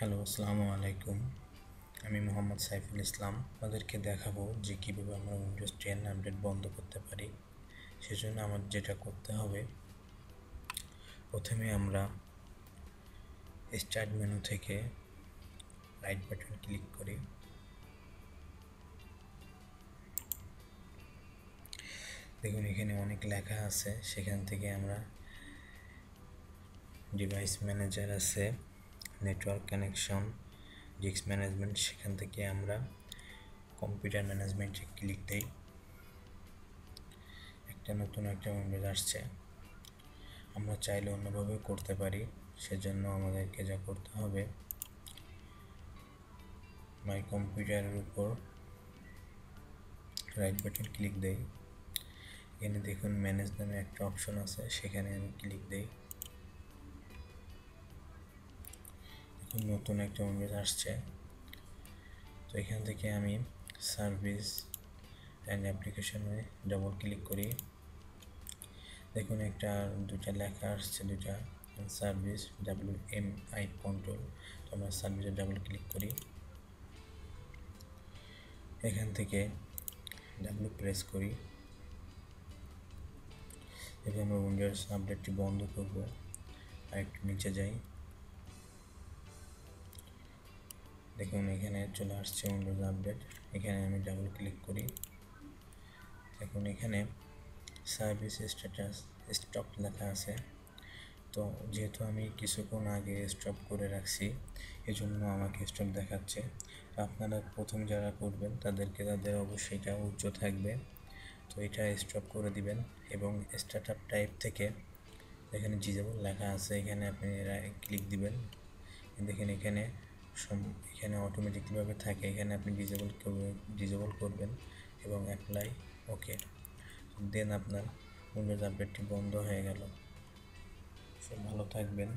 Hello, আসসালামু আলাইকুম। আমি মোহাম্মদ সাইফুল ইসলাম। আপনাদেরকে দেখাবো যে কীভাবে আমরা উইন্ডোজ 10 আপডেট বন্ধ করতে পারি। সেজন্য আমার যেটা করতে হবে, প্রথমে আমরা স্টার্ট মেনু থেকে রাইট বাটন ক্লিক করি। দেখুন এখানে অনেক লেখা আছে, সেখান থেকে আমরা ডিভাইস ম্যানেজার আছে, নেটওয়ার্ক কানেকশন, ডিস্ক ম্যানেজমেন্ট, সেখান থেকে আমরা কম্পিউটার ম্যানেজমেন্টে ক্লিক দিই। নতুন একটা উইন্ডোজ আসছে। আমরা চাইলে অন্যভাবেও করতে পারি, সেজন্য আমাদেরকে যা করতে হবে, মাই কম্পিউটারের উপর রাইট বাটন ক্লিক দেই। এখানে দেখুন ম্যানেজ নামে একটা অপশন আছে, সেখানে আমি ক্লিক দেই। দেখুন নতুন একটা উইন্ডোজ আসছে। তো এখান থেকে আমি সার্ভিস অ্যান্ড অ্যাপ্লিকেশনে ডাবল ক্লিক করি। দেখুন দুটা লেখা আসছে, দুটা সার্ভিস WMI কন্ট্রোল। তো আমরা সার্ভিসে ডাবল ক্লিক করি। এখান থেকে ডাবল প্রেস করি এবং আমরা উইন্ডোজ আপডেটটি বন্ধ করব। আর একটু নিচে যাই, দেখুন এখানে চলে আসছে উইন্ডোজ আপডেট। এখানে আমি ডাবল ক্লিক করি। দেখুন এখানে সার্ভিস স্ট্যাটাস স্টপ লেখা আছে। তো যেহেতু আমি কিছুক্ষণ আগে স্টপ করে রাখছি, এজন্য আমাকে স্টপ দেখাচ্ছে। আপনারা প্রথম যারা করবেন তাদের অবশ্যই এটা উচ্চ থাকবে। তো এটা স্টপ করে দিবেন এবং স্টার্টআপ টাইপ থেকে এখানে ডিজেবল লেখা আছে, এখানে আপনি ক্লিক দিবেন। দেখেন এখানে অটোমেটিকলিভাবে থাকে, এখানে আপনি ডিজেবল করবেন এবং অ্যাপ্লাই ওকে। দেন আপনার উইন্ডোজ আপডেটটি বন্ধ হয়ে গেল। সব ভালো থাকবেন।